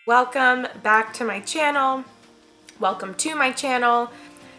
Welcome back to my channel. Welcome to my channel.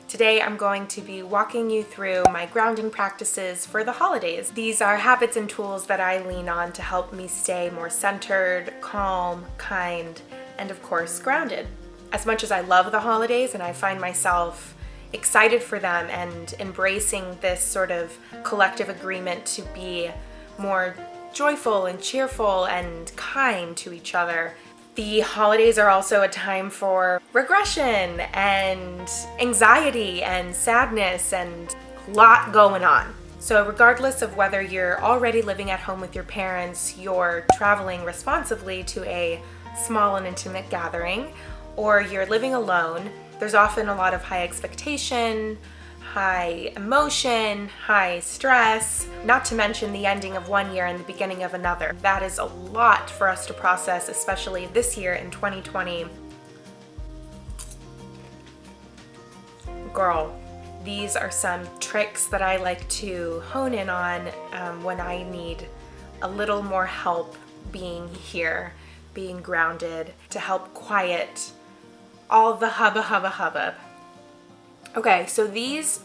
Today I'm going to be walking you through my grounding practices for the holidays. These are habits and tools that I lean on to help me stay more centered, calm, kind, and of course grounded. As much as I love the holidays and I find myself excited for them and embracing this sort of collective agreement to be more joyful and cheerful and kind to each other, the holidays are also a time for regression and anxiety and sadness and a lot going on. So regardless of whether you're already living at home with your parents, you're traveling responsibly to a small and intimate gathering, or you're living alone, there's often a lot of high expectation, high emotion, high stress, not to mention the ending of one year and the beginning of another. That is a lot for us to process, especially this year in 2020. Girl, these are some tricks that I like to hone in on when I need a little more help being here, being grounded, to help quiet all the hubba. Okay, so these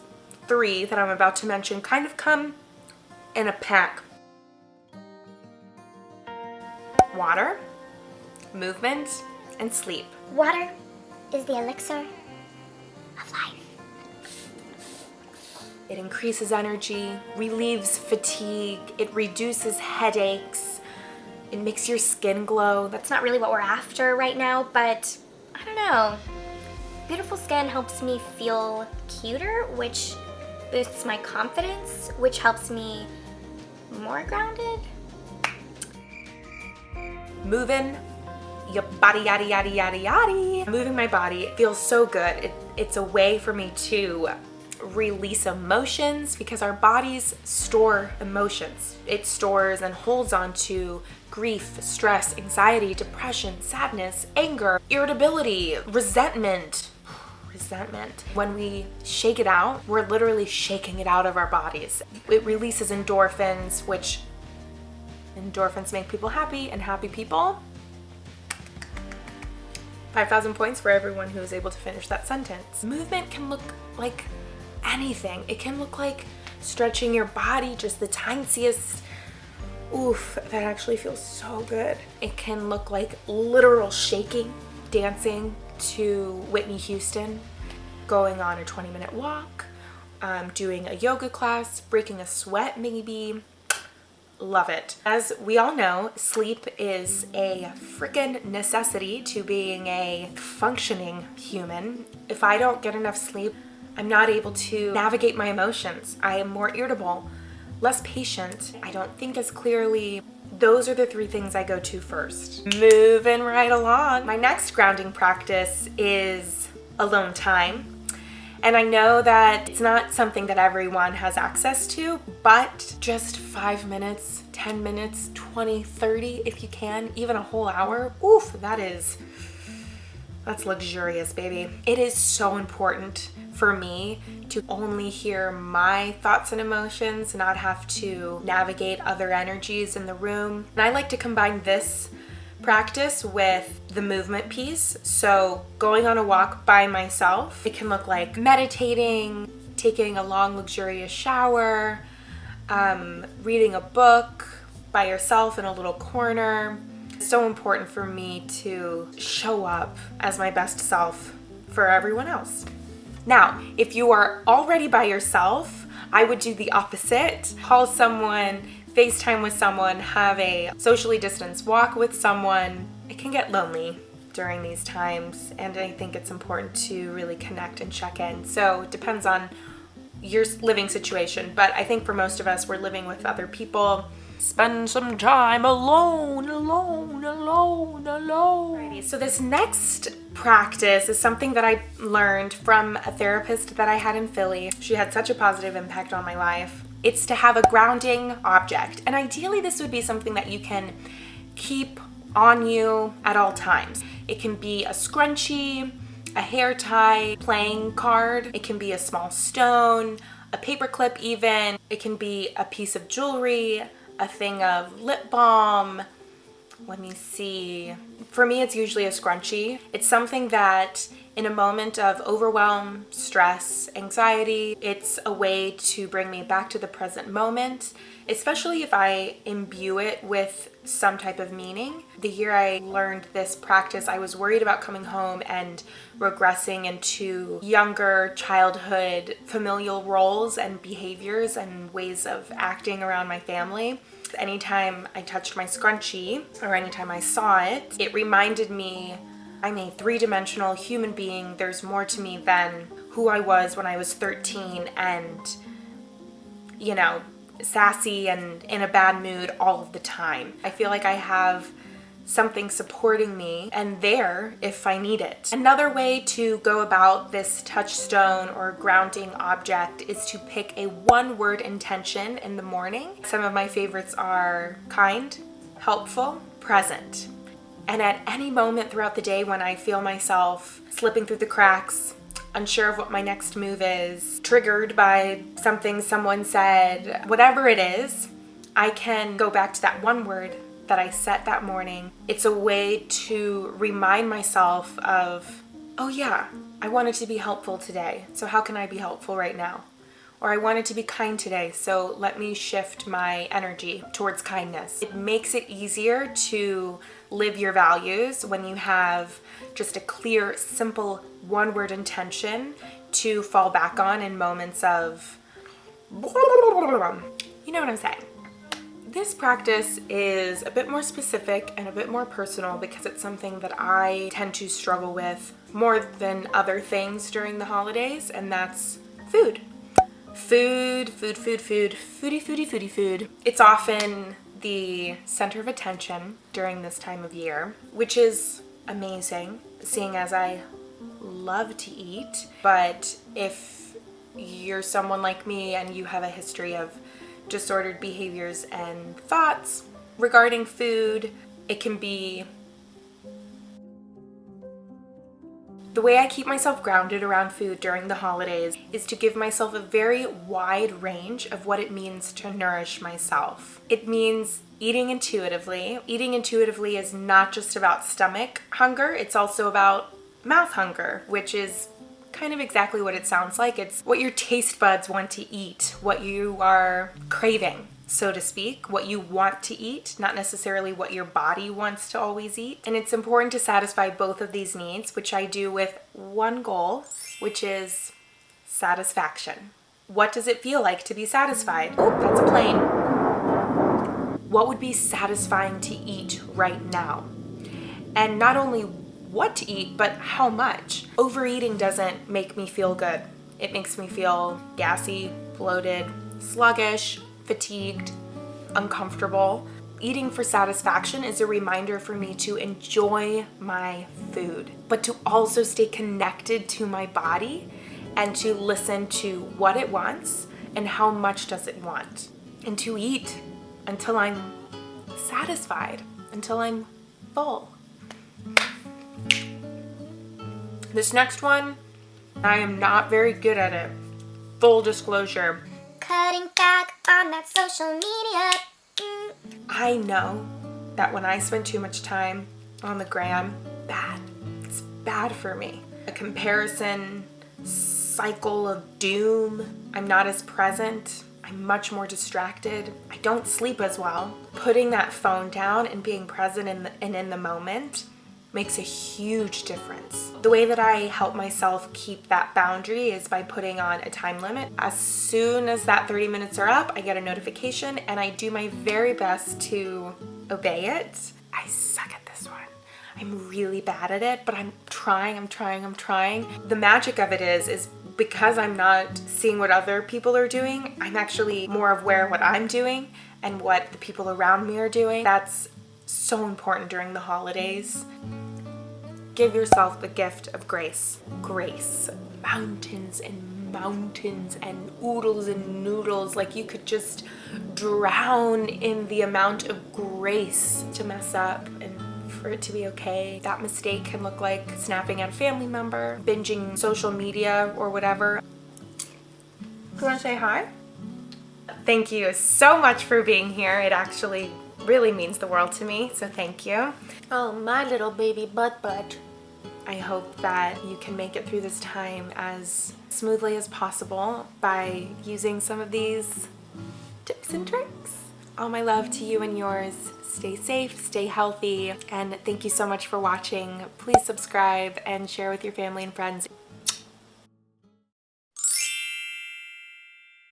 three that I'm about to mention kind of come in a pack. Water, movement, and sleep. Water is the elixir of life. It increases energy, relieves fatigue, it reduces headaches, it makes your skin glow. That's not really what we're after right now, but I don't know. Beautiful skin helps me feel cuter, which boosts my confidence, which helps me more grounded. Moving your body, yada, yada, yada, yada. Moving my body, it feels so good. It's a way for me to release emotions because our bodies store emotions. It stores and holds on to grief, stress, anxiety, depression, sadness, anger, irritability, resentment. When we shake it out, we're literally shaking it out of our bodies. It releases endorphins, which endorphins make people happy, and happy people, 5,000 points for everyone who is able to finish that sentence. Movement can look like anything. It can look like stretching your body just the tiniest. Oof, that actually feels so good. It can look like literal shaking, dancing to Whitney Houston, going on a 20-minute walk, doing a yoga class, breaking a sweat maybe. Love it. As we all know, sleep is a freaking necessity to being a functioning human. If I don't get enough sleep, I'm not able to navigate my emotions. I am more irritable, less patient. I don't think as clearly. Those are the three things I go to first. Moving right along. My next grounding practice is alone time. And I know that it's not something that everyone has access to, but just 5 minutes, 10 minutes, 20, 30, if you can, even a whole hour. Oof, that's luxurious, baby. It is so important for me to only hear my thoughts and emotions, not have to navigate other energies in the room. And I like to combine this practice with the movement piece. So going on a walk by myself, it can look like meditating, taking a long luxurious shower, reading a book by yourself in a little corner. It's so important for me to show up as my best self for everyone else. Now, if you are already by yourself, I would do the opposite. Call someone, FaceTime with someone, have a socially distanced walk with someone. It can get lonely during these times, and I think it's important to really connect and check in. So it depends on your living situation, but I think for most of us, we're living with other people. Spend some time alone. Alrighty, so this next practice is something that I learned from a therapist that I had in Philly. She had such a positive impact on my life. It's to have a grounding object, and ideally this would be something that you can keep on you at all times. It can be a scrunchie, a hair tie, playing card. It can be a small stone, a paper clip even. It can be a piece of jewelry, a thing of lip balm. Let me see. For me, it's usually a scrunchie. It's something that in a moment of overwhelm, stress, anxiety, it's a way to bring me back to the present moment, especially if I imbue it with some type of meaning. The year I learned this practice, I was worried about coming home and regressing into younger childhood familial roles and behaviors and ways of acting around my family. Anytime I touched my scrunchie or anytime I saw it, it reminded me I'm a three-dimensional human being. There's more to me than who I was when I was 13 and, you know, sassy and in a bad mood all of the time. I feel like I have something supporting me and there if I need it. Another way to go about this touchstone or grounding object is to pick a one-word intention in the morning. Some of my favorites are kind, helpful, present. And at any moment throughout the day when I feel myself slipping through the cracks, unsure of what my next move is, triggered by something someone said, whatever it is, I can go back to that one word that I set that morning. It's a way to remind myself of, oh yeah, I wanted to be helpful today, so how can I be helpful right now? Or I wanted to be kind today, so let me shift my energy towards kindness. It makes it easier to live your values when you have just a clear, simple, one-word intention to fall back on in moments of, you know what I'm saying. This practice is a bit more specific and a bit more personal because it's something that I tend to struggle with more than other things during the holidays, and that's food. Food. It's often the center of attention during this time of year, which is amazing, seeing as I love to eat. But if you're someone like me and you have a history of disordered behaviors and thoughts regarding food, it can be... The way I keep myself grounded around food during the holidays is to give myself a very wide range of what it means to nourish myself. It means eating intuitively. Eating intuitively is not just about stomach hunger, it's also about mouth hunger, which is kind of exactly what it sounds like. It's what your taste buds want to eat, what you are craving, so to speak, what you want to eat, not necessarily what your body wants to always eat. And it's important to satisfy both of these needs, which I do with one goal, which is satisfaction. What does it feel like to be satisfied? Oh, that's a plane. What would be satisfying to eat right now? And not only what to eat, but how much. Overeating doesn't make me feel good. It makes me feel gassy, bloated, sluggish, fatigued, uncomfortable. Eating for satisfaction is a reminder for me to enjoy my food, but to also stay connected to my body and to listen to what it wants and how much does it want, and to eat until I'm satisfied, until I'm full. This next one, I am not very good at it. Full disclosure. Cutting back on that social media. I know that when I spend too much time on the gram, it's bad for me. A comparison cycle of doom. I'm not as present. I'm much more distracted. I don't sleep as well. Putting that phone down and being present in the moment makes a huge difference. The way that I help myself keep that boundary is by putting on a time limit. As soon as that 30 minutes are up, I get a notification and I do my very best to obey it. I suck at this one. I'm really bad at it, but I'm trying. The magic of it is because I'm not seeing what other people are doing, I'm actually more aware of what I'm doing and what the people around me are doing. That's so important during the holidays. Give yourself the gift of grace. Grace. Mountains and mountains and oodles and noodles. Like you could just drown in the amount of grace to mess up and for it to be okay. That mistake can look like snapping at a family member, binging social media or whatever. You want to say hi? Thank you so much for being here. It actually really means the world to me, so thank you. Oh, my little baby butt. I hope that you can make it through this time as smoothly as possible by using some of these tips and tricks. All my love to you and yours. Stay safe, stay healthy, and thank you so much for watching. Please subscribe and share with your family and friends.